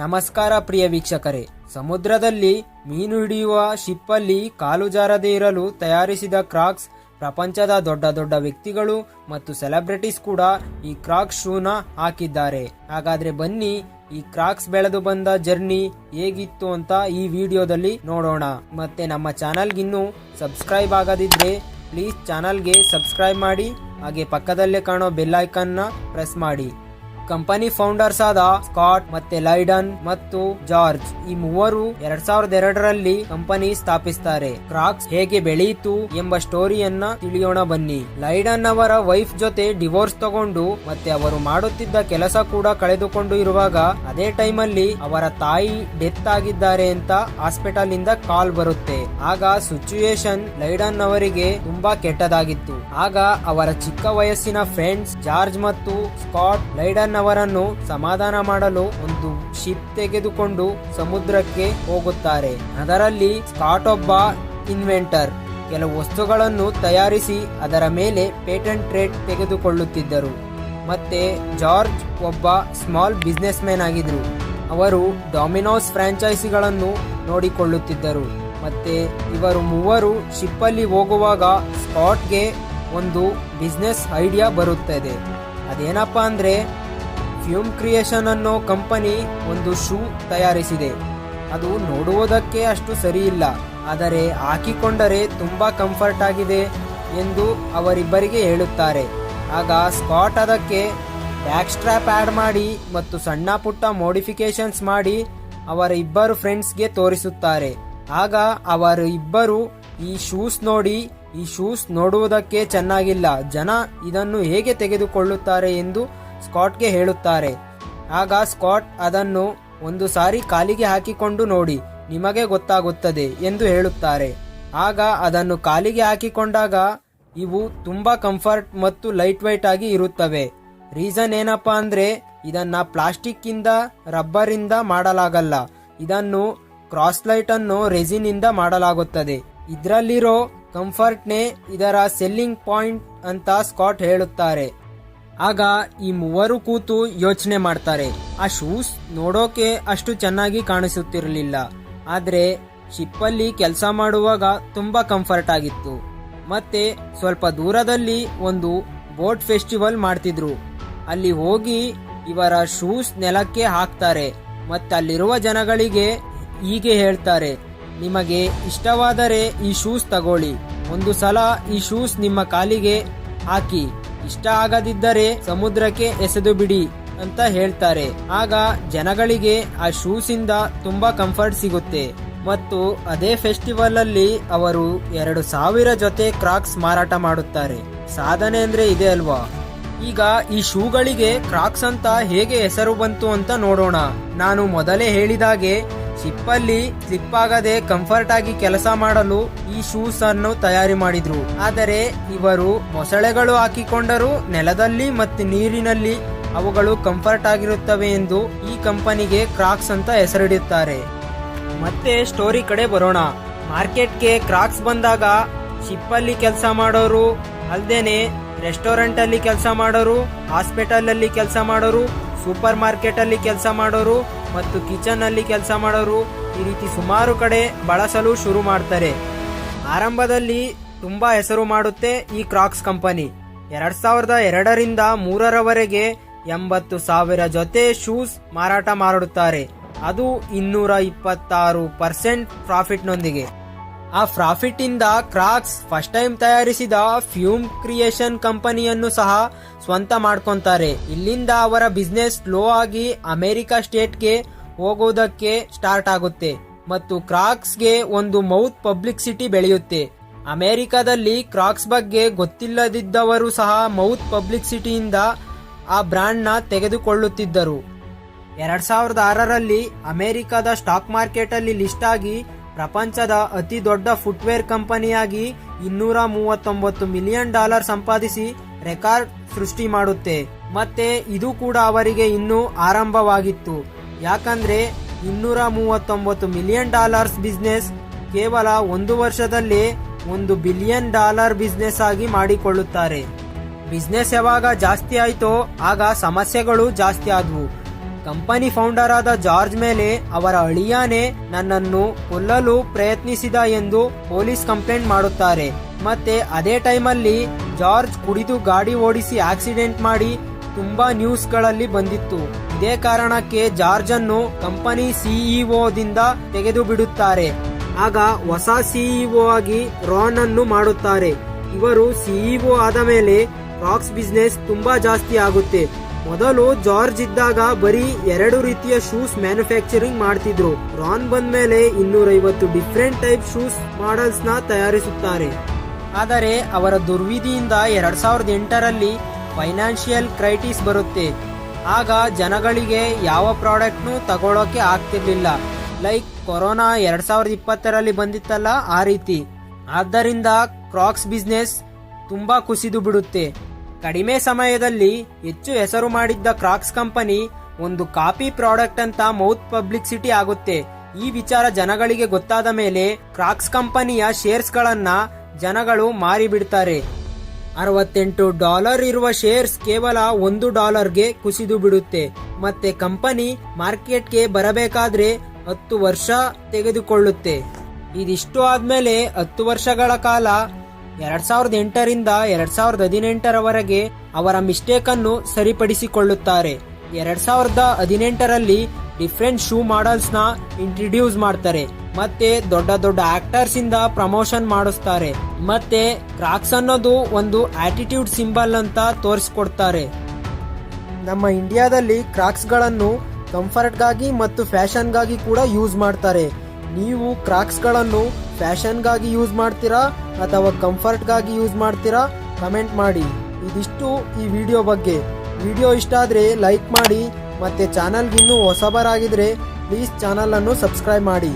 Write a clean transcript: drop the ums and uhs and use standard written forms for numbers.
ನಮಸ್ಕಾರ ಪ್ರಿಯ ವೀಕ್ಷಕರೇ. ಸಮುದ್ರದಲ್ಲಿ ಮೀನು ಹಿಡಿಯುವ ಶಿಪ್ಪಲ್ಲಿ ಕಾಲು ಜಾರದೇ ಇರಲು ತಯಾರಿಸಿದ ಕ್ರಾಕ್ಸ್. ಪ್ರಪಂಚದ ದೊಡ್ಡ ದೊಡ್ಡ ವ್ಯಕ್ತಿಗಳು ಮತ್ತು ಸೆಲೆಬ್ರಿಟೀಸ್ ಕೂಡ ಈ ಕ್ರಾಕ್ಸ್ ಶೂನ ಹಾಕಿದ್ದಾರೆ. ಹಾಗಾದ್ರೆ ಬನ್ನಿ ಈ ಕ್ರಾಕ್ಸ್ ಬೆಳೆದು ಬಂದ ಜರ್ನಿ ಹೇಗಿತ್ತು ಅಂತ ಈ ವಿಡಿಯೋದಲ್ಲಿ ನೋಡೋಣ. ಮತ್ತೆ ನಮ್ಮ ಚಾನಲ್ಗಿನ್ನೂ ಸಬ್ಸ್ಕ್ರೈಬ್ ಆಗದಿದ್ರೆ ಪ್ಲೀಸ್ ಚಾನಲ್ಗೆ ಸಬ್ಸ್ಕ್ರೈಬ್ ಮಾಡಿ, ಹಾಗೆ ಪಕ್ಕದಲ್ಲೇ ಕಾಣೋ ಬೆಲ್ ಐಕಾನ್ ನ ಪ್ರೆಸ್ ಮಾಡಿ. ಕಂಪನಿ ಫೌಂಡರ್ಸ್ ಆದ ಸ್ಕಾಟ್ ಮತ್ತೆ ಲೈಡನ್ ಮತ್ತು ಜಾರ್ಜ್ ಈ ಮೂವರು 2002ರಲ್ಲಿ ಕಂಪನಿ ಸ್ಥಾಪಿಸ್ತಾರೆ. ಕ್ರಾಕ್ಸ್ ಹೇಗೆ ಬೆಳೆಯಿತು ಎಂಬ ಸ್ಟೋರಿಯನ್ನ ತಿಳಿಯೋಣ ಬನ್ನಿ. ಲೈಡನ್ ಅವರ ವೈಫ್ ಜೊತೆ ಡಿವೋರ್ಸ್ ತಗೊಂಡು ಮತ್ತೆ ಅವರು ಮಾಡುತ್ತಿದ್ದ ಕೆಲಸ ಕೂಡ ಕಳೆದುಕೊಂಡು ಇರುವಾಗ ಅದೇ ಟೈಮಲ್ಲಿ ಅವರ ತಾಯಿ ಡೆತ್ ಆಗಿದ್ದಾರೆ ಅಂತ ಹಾಸ್ಪಿಟಲ್ ಇಂದ ಕಾಲ್ ಬರುತ್ತೆ. ಆಗ ಸಿಚುಯೇಷನ್ ಲೈಡನ್ ಅವರಿಗೆ ತುಂಬಾ ಕೆಟ್ಟದಾಗಿತ್ತು. ಆಗ ಅವರ ಚಿಕ್ಕ ವಯಸ್ಸಿನ ಫ್ರೆಂಡ್ಸ್ ಜಾರ್ಜ್ ಮತ್ತು ಸ್ಕಾಟ್ ಲೈಡನ್ ಅವರನ್ನು ಸಮಾಧಾನ ಮಾಡಲು ಒಂದು ಶಿಪ್ ತೆಗೆದುಕೊಂಡು ಸಮುದ್ರಕ್ಕೆ ಹೋಗುತ್ತಾರೆ. ಅದರಲ್ಲಿ ಸ್ಕಾಟ್ ಒಬ್ಬ ಇನ್ವೆಂಟರ್ ಕೆಲವು ವಸ್ತುಗಳನ್ನು ತಯಾರಿಸಿ ಅದರ ಮೇಲೆ ಪೇಟೆಂಟ್ ರೇಟ್ ತೆಗೆದುಕೊಳ್ಳುತ್ತಿದ್ದರು. ಮತ್ತೆ ಜಾರ್ಜ್ ಒಬ್ಬ ಸ್ಮಾಲ್ ಬಿಸ್ನೆಸ್ ಮ್ಯಾನ್ ಆಗಿದ್ರು. ಅವರು ಡೊಮಿನೋಸ್ ಫ್ರಾಂಚೈಸಿಗಳನ್ನು ನೋಡಿಕೊಳ್ಳುತ್ತಿದ್ದರು. ಮತ್ತೆ ಇವರು ಮೂವರು ಶಿಪ್ಪಲ್ಲಿ ಹೋಗುವಾಗ ಸ್ಕಾಟ್ಗೆ ಒಂದು ಬಿಸ್ನೆಸ್ ಐಡಿಯಾ ಬರುತ್ತದೆ. ಅದೇನಪ್ಪ ಅಂದ್ರೆ ಫ್ಯೂಮ್ ಕ್ರಿಯೇಷನ್ ಅನ್ನೋ ಕಂಪನಿ ಒಂದು ಶೂ ತಯಾರಿಸಿದೆ. ಅದು ನೋಡುವುದಕ್ಕೆ ಅಷ್ಟು ಸರಿ ಇಲ್ಲ, ಆದರೆ ಹಾಕಿಕೊಂಡರೆ ತುಂಬಾ ಕಂಫರ್ಟ್ ಆಗಿದೆ ಎಂದು ಅವರಿಬ್ಬರಿಗೆ ಹೇಳುತ್ತಾರೆ. ಆಗ ಸ್ಕಾಟ್ ಅದಕ್ಕೆ ಬ್ಯಾಕ್ ಸ್ಟ್ರ್ಯಾಪ್ ಆಡ್ ಮಾಡಿ ಮತ್ತು ಸಣ್ಣ ಪುಟ್ಟ ಮೋಡಿಫಿಕೇಶನ್ಸ್ ಮಾಡಿ ಅವರ ಇಬ್ಬರು ಫ್ರೆಂಡ್ಸ್ಗೆ ತೋರಿಸುತ್ತಾರೆ. ಆಗ ಅವರು ಇಬ್ಬರು ಈ ಶೂಸ್ ನೋಡಿ, ಈ ಶೂಸ್ ನೋಡುವುದಕ್ಕೆ ಚೆನ್ನಾಗಿಲ್ಲ, ಜನ ಇದನ್ನು ಹೇಗೆ ತೆಗೆದುಕೊಳ್ಳುತ್ತಾರೆ ಎಂದು ಸ್ಕಾಟ್ಗೆ ಹೇಳುತ್ತಾರೆ. ಆಗ ಸ್ಕಾಟ್ ಅದನ್ನು ಒಂದು ಸಾರಿ ಕಾಲಿಗೆ ಹಾಕಿಕೊಂಡು ನೋಡಿ, ನಿಮಗೆ ಗೊತ್ತಾಗುತ್ತದೆ ಎಂದು ಹೇಳುತ್ತಾರೆ. ಆಗ ಅದನ್ನು ಕಾಲಿಗೆ ಹಾಕಿಕೊಂಡಾಗ ಇವು ತುಂಬಾ ಕಂಫರ್ಟ್ ಮತ್ತು ಲೈಟ್ ವೈಟ್ ಆಗಿ ಇರುತ್ತವೆ. ರೀಸನ್ ಏನಪ್ಪಾ ಅಂದ್ರೆ ಇದನ್ನ ಪ್ಲಾಸ್ಟಿಕ್ ಇಂದ ರಬ್ಬರ್ ಇಂದ ಮಾಡಲಾಗಲ್ಲ, ಇದನ್ನು ಕ್ರಾಸ್ ಲೈಟ್ ಅನ್ನು ರೆಸಿನ್ ಇಂದ ಮಾಡಲಾಗುತ್ತದೆ. ಇದರಲ್ಲಿರೋ ಕಂಫರ್ಟ್ನೇ ಇದರ ಸೆಲ್ಲಿಂಗ್ ಪಾಯಿಂಟ್ ಅಂತ ಸ್ಕಾಟ್ ಹೇಳುತ್ತಾರೆ. ಆಗ ಈ ಮೂವರು ಕೂತು ಯೋಚನೆ ಮಾಡ್ತಾರೆ. ಆ ಶೂಸ್ ನೋಡೋಕೆ ಅಷ್ಟು ಚೆನ್ನಾಗಿ ಕಾಣಿಸುತ್ತಿರಲಿಲ್ಲ, ಆದ್ರೆ ಶಿಪ್ಪಲ್ಲಿ ಕೆಲಸ ಮಾಡುವಾಗ ತುಂಬಾ ಕಂಫರ್ಟ್ ಆಗಿತ್ತು. ಮತ್ತೆ ಸ್ವಲ್ಪ ದೂರದಲ್ಲಿ ಒಂದು ಬೋಟ್ ಫೆಸ್ಟಿವಲ್ ಮಾಡ್ತಿದ್ರು. ಅಲ್ಲಿ ಹೋಗಿ ಇವರ ಶೂಸ್ ನೆಲಕ್ಕೆ ಹಾಕ್ತಾರೆ. ಮತ್ತೆ ಅಲ್ಲಿರುವ ಜನಗಳಿಗೆ ಹೀಗೆ ಹೇಳ್ತಾರೆ, ನಿಮಗೆ ಇಷ್ಟವಾದರೆ ಈ ಶೂಸ್ ತಗೊಳ್ಳಿ, ಒಂದು ಸಲ ಈ ಶೂಸ್ ನಿಮ್ಮ ಕಾಲಿಗೆ ಹಾಕಿ, ಇಷ್ಟ ಆಗದಿದ್ದರೆ ಸಮುದ್ರಕ್ಕೆ ಎಸೆದು ಬಿಡಿ ಅಂತ ಹೇಳ್ತಾರೆ. ಆಗ ಜನಗಳಿಗೆ ಆ ಶೂಸ್ ಇಂದ ತುಂಬಾ ಕಂಫರ್ಟ್ ಸಿಗುತ್ತೆ. ಮತ್ತು ಅದೇ ಫೆಸ್ಟಿವಲ್ ಅಲ್ಲಿ ಅವರು 2000 ಜೊತೆ ಕ್ರಾಕ್ಸ್ ಮಾರಾಟ ಮಾಡುತ್ತಾರೆ. ಸಾಧನೆ ಅಂದ್ರೆ ಇದೆ ಅಲ್ವಾ. ಈಗ ಈ ಶೂಗಳಿಗೆ ಕ್ರಾಕ್ಸ್ ಅಂತ ಹೇಗೆ ಹೆಸರು ಬಂತು ಅಂತ ನೋಡೋಣ. ನಾನು ಮೊದಲೇ ಹೇಳಿದಾಗೆ ಶಿಪ್ಪಲ್ಲಿ ಸ್ಲಿಪ್ ಆಗದೆ ಕಂಫರ್ಟ್ ಆಗಿ ಕೆಲಸ ಮಾಡಲು ಈ ಶೂಸ್ ಅನ್ನು ತಯಾರಿ ಮಾಡಿದ್ರು. ಆದರೆ ಇವರು ಮೊಸಳೆಗಳು ಹಾಕಿಕೊಂಡರೂ ನೆಲದಲ್ಲಿ ಮತ್ತು ನೀರಿನಲ್ಲಿ ಅವುಗಳು ಕಂಫರ್ಟ್ ಆಗಿರುತ್ತವೆ ಎಂದು ಈ ಕಂಪನಿಗೆ ಕ್ರಾಕ್ಸ್ ಅಂತ ಹೆಸರಿಡುತ್ತಾರೆ. ಮತ್ತೆ ಸ್ಟೋರಿ ಕಡೆ ಬರೋಣ. ಮಾರ್ಕೆಟ್ಗೆ ಕ್ರಾಕ್ಸ್ ಬಂದಾಗ ಶಿಪ್ಪಲ್ಲಿ ಕೆಲಸ ಮಾಡೋರು ಅಲ್ದೇನೆ ರೆಸ್ಟೋರೆಂಟ್ ಅಲ್ಲಿ ಕೆಲಸ ಮಾಡೋರು, ಹಾಸ್ಪಿಟಲ್ ಅಲ್ಲಿ ಕೆಲಸ ಮಾಡೋರು, ಸೂಪರ್ ಮಾರ್ಕೆಟ್ ಅಲ್ಲಿ ಕೆಲಸ ಮಾಡೋರು ಮತ್ತು ಕಿಚನ್ ಅಲ್ಲಿ ಕೆಲಸ ಮಾಡೋರು, ಈ ರೀತಿ ಸುಮಾರು ಕಡೆ ಬಳಸಲು ಶುರು ಮಾಡ್ತಾರೆ. ಆರಂಭದಲ್ಲಿ ತುಂಬಾ ಹೆಸರು ಮಾಡುತ್ತೆ ಈ ಕ್ರಾಕ್ಸ್ ಕಂಪನಿ. 2002ರಿಂದ 2003ರವರೆಗೆ 80,000 ಜೊತೆ ಶೂಸ್ ಮಾರಾಟ ಮಾಡುತ್ತಾರೆ. ಅದು 226% ಪ್ರಾಫಿಟ್ ನೊಂದಿಗೆ. ಆ ಪ್ರಾಫಿಟ್ ಇಂದ ಕ್ರಾಕ್ಸ್ ಫಸ್ಟ್ ಟೈಮ್ ತಯಾರಿಸಿದ ಫ್ಯೂಮ್ ಕ್ರಿಯೇಷನ್ ಕಂಪನಿಯನ್ನು ಸಹ ಸ್ವಂತ ಮಾಡ್ಕೊಂತಾರೆ. ಇಲ್ಲಿಂದ ಅವರ ಬಿಸ್ನೆಸ್ ಸ್ಲೋ ಆಗಿ ಅಮೆರಿಕ ಸ್ಟೇಟ್ಗೆ ಹೋಗೋದಕ್ಕೆ ಸ್ಟಾರ್ಟ್ ಆಗುತ್ತೆ ಮತ್ತು ಕ್ರಾಕ್ಸ್ಗೆ ಒಂದು ಮೌತ್ ಪಬ್ಲಿಸಿಟಿ ಬೆಳೆಯುತ್ತೆ. ಅಮೆರಿಕದಲ್ಲಿ ಕ್ರಾಕ್ಸ್ ಬಗ್ಗೆ ಗೊತ್ತಿಲ್ಲದಿದ್ದವರು ಸಹ ಮೌತ್ ಪಬ್ಲಿಸಿಟಿಯಿಂದ ಆ ಬ್ರಾಂಡ್ ನ ತೆಗೆದುಕೊಳ್ಳುತ್ತಿದ್ದರು. 2006ರಲ್ಲಿ ಅಮೆರಿಕದ ಸ್ಟಾಕ್ ಮಾರ್ಕೆಟ್ ಅಲ್ಲಿ ಲಿಸ್ಟ್ ಆಗಿ ಪ್ರಪಂಚದ ಅತಿ ದೊಡ್ಡ ಫುಟ್ವೇರ್ ಕಂಪನಿಯಾಗಿ $239 ಮಿಲಿಯನ್ ಸಂಪಾದಿಸಿ ರೆಕಾರ್ಡ್ ಸೃಷ್ಟಿ ಮಾಡುತ್ತೆ. ಮತ್ತೆ ಇದು ಕೂಡ ಅವರಿಗೆ ಇನ್ನೂ ಆರಂಭವಾಗಿತ್ತು. ಯಾಕಂದ್ರೆ $239 ಮಿಲಿಯನ್ ಬಿಸ್ನೆಸ್ ಕೇವಲ 1 ವರ್ಷದಲ್ಲಿ $1 ಬಿಲಿಯನ್ ಬಿಸ್ನೆಸ್ ಆಗಿ ಮಾಡಿಕೊಳ್ಳುತ್ತಾರೆ. ಬಿಸ್ನೆಸ್ ಯಾವಾಗ ಜಾಸ್ತಿ ಆಯ್ತೋ ಆಗ ಸಮಸ್ಯೆಗಳು ಜಾಸ್ತಿ ಆದವು. ಕಂಪನಿ ಫೌಂಡರ್ ಆದ ಜಾರ್ಜ್ ಮೇಲೆ ಅವರ ಅಳಿಯಾನೇ ನನ್ನನ್ನು ಕೊಲ್ಲಲು ಪ್ರಯತ್ನಿಸಿದ ಎಂದು ಪೊಲೀಸ್ ಕಂಪ್ಲೇಂಟ್ ಮಾಡುತ್ತಾರೆ. ಮತ್ತೆ ಅದೇ ಟೈಮಲ್ಲಿ ಜಾರ್ಜ್ ಕುಡಿದು ಗಾಡಿ ಓಡಿಸಿ ಆಕ್ಸಿಡೆಂಟ್ ಮಾಡಿ ತುಂಬಾ ನ್ಯೂಸ್ಗಳಲ್ಲಿ ಬಂದಿತ್ತು. ಇದೇ ಕಾರಣಕ್ಕೆ ಜಾರ್ಜ್ ಅನ್ನು ಕಂಪನಿ ಸಿಇಒ ದಿಂದ ತೆಗೆದು ಬಿಡುತ್ತಾರೆ. ಆಗ ಹೊಸ ಸಿಇಒ ಆಗಿ ರಾನ್ ಅನ್ನು ಮಾಡುತ್ತಾರೆ. ಇವರು ಸಿಇಒ ಆದ ಮೇಲೆ ಕ್ರಾಕ್ಸ್ ಬಿಸ್ನೆಸ್ ತುಂಬಾ ಜಾಸ್ತಿ ಆಗುತ್ತೆ. ಮೊದಲು ಜಾರ್ಜ್ ಇದ್ದಾಗ ಬರೀ 2 ರೀತಿಯ ಶೂಸ್ ಮ್ಯಾನುಫ್ಯಾಕ್ಚರಿಂಗ್ ಮಾಡ್ತಿದ್ರು. ರಾನ್ ಬಂದ ಮೇಲೆ 250 ಡಿಫ್ರೆಂಟ್ ಟೈಪ್ ಶೂಸ್ ಮಾಡೆಲ್ಸ್ ನ ತಯಾರಿಸುತ್ತಾರೆ. ಆದರೆ ಅವರ ದುರ್ವಿಧಿಯಿಂದ 2008ರಲ್ಲಿ ಫೈನಾನ್ಷಿಯಲ್ ಕ್ರೈಸಿಸ್ ಬರುತ್ತೆ. ಆಗ ಜನಗಳಿಗೆ ಯಾವ ಪ್ರಾಡಕ್ಟ್ನು ತಗೊಳ್ಳೋಕೆ ಆಗ್ತಿರ್ಲಿಲ್ಲ. ಲೈಕ್ ಕೊರೋನಾ 2020ರಲ್ಲಿ ಬಂದಿತ್ತಲ್ಲ, ಆ ರೀತಿ. ಆದ್ದರಿಂದ ಕ್ರಾಕ್ಸ್ ಬಿಸ್ನೆಸ್ ತುಂಬಾ ಕುಸಿದು ಬಿಡುತ್ತೆ. ಕಡಿಮೆ ಸಮಯದಲ್ಲಿ ಹೆಚ್ಚು ಹೆಸರು ಮಾಡಿದ್ದ ಕ್ರಾಕ್ಸ್ ಕಂಪನಿ ಒಂದು ಕಾಪಿ ಪ್ರಾಡಕ್ಟ್ ಅಂತ ಮೌತ್ ಪಬ್ಲಿಸಿಟಿ ಆಗುತ್ತೆ. ಈ ವಿಚಾರ ಜನಗಳಿಗೆ ಗೊತ್ತಾದ ಮೇಲೆ ಕ್ರಾಕ್ಸ್ ಕಂಪನಿಯ ಶೇರ್ಸ್ ಗಳನ್ನ ಜನಗಳು ಮಾರಿಬಿಡ್ತಾರೆ. $68 ಇರುವ ಶೇರ್ಸ್ ಕೇವಲ $1ಗೆ ಕುಸಿದು ಬಿಡುತ್ತೆ. ಮತ್ತೆ ಕಂಪನಿ ಮಾರ್ಕೆಟ್ಗೆ ಬರಬೇಕಾದ್ರೆ 10 ವರ್ಷ ತೆಗೆದುಕೊಳ್ಳುತ್ತೆ. ಇದಿಷ್ಟು ಆದ್ಮೇಲೆ 10 ವರ್ಷಗಳ ಕಾಲ 2008ರಿಂದ 2018ರವರೆಗೆ ಅವರ ಮಿಸ್ಟೇಕ್ ಅನ್ನು ಸರಿಪಡಿಸಿಕೊಳ್ಳುತ್ತಾರೆ. 2018ರಲ್ಲಿ ಡಿಫ್ರೆಂಟ್ ಶೂ ಮಾಡೆಲ್ಸ್ ನ ಇಂಟ್ರೊಡ್ಯೂಸ್ ಮಾಡ್ತಾರೆ. ಮತ್ತೆ ದೊಡ್ಡ ದೊಡ್ಡ ಆಕ್ಟರ್ಸ್ ಇಂದ ಪ್ರಮೋಷನ್ ಮಾಡಿಸ್ತಾರೆ. ಮತ್ತೆ ಕ್ರಾಕ್ಸ್ ಅನ್ನೋದು ಒಂದು ಆಟಿಟ್ಯೂಡ್ ಸಿಂಬಲ್ ಅಂತ ತೋರಿಸ್ಕೊಡ್ತಾರೆ. ನಮ್ಮ ಇಂಡಿಯಾದಲ್ಲಿ ಕ್ರಾಕ್ಸ್ ಗಳನ್ನು ಕಂಫರ್ಟ್ ಗಾಗಿ ಮತ್ತು ಫ್ಯಾಷನ್ ಗಾಗಿ ಕೂಡ ಯೂಸ್ ಮಾಡ್ತಾರೆ. ನೀವು ಕ್ರಾಕ್ಸ್ ಗಳನ್ನು ಫ್ಯಾಷನ್ ಗಾಗಿ ಯೂಸ್ ಮಾಡ್ತೀರಾ ಅಥವಾ ಕಂಫರ್ಟ್ ಗಾಗಿ ಯೂಸ್ ಮಾಡ್ತೀರಾ? ಕಮೆಂಟ್ ಮಾಡಿ. ಇದಿಷ್ಟು ಈ ವಿಡಿಯೋ ಬಗ್ಗೆ. ವಿಡಿಯೋ ಇಷ್ಟ ಆದ್ರೆ ಲೈಕ್ ಮಾಡಿ. ಮತ್ತೆ ಚಾನಲ್ಗಿನ್ನೂ ಹೊಸಬರಾಗಿದ್ರೆ ಪ್ಲೀಸ್ ಚಾನಲ್ ಅನ್ನು ಸಬ್ಸ್ಕ್ರೈಬ್ ಮಾಡಿ.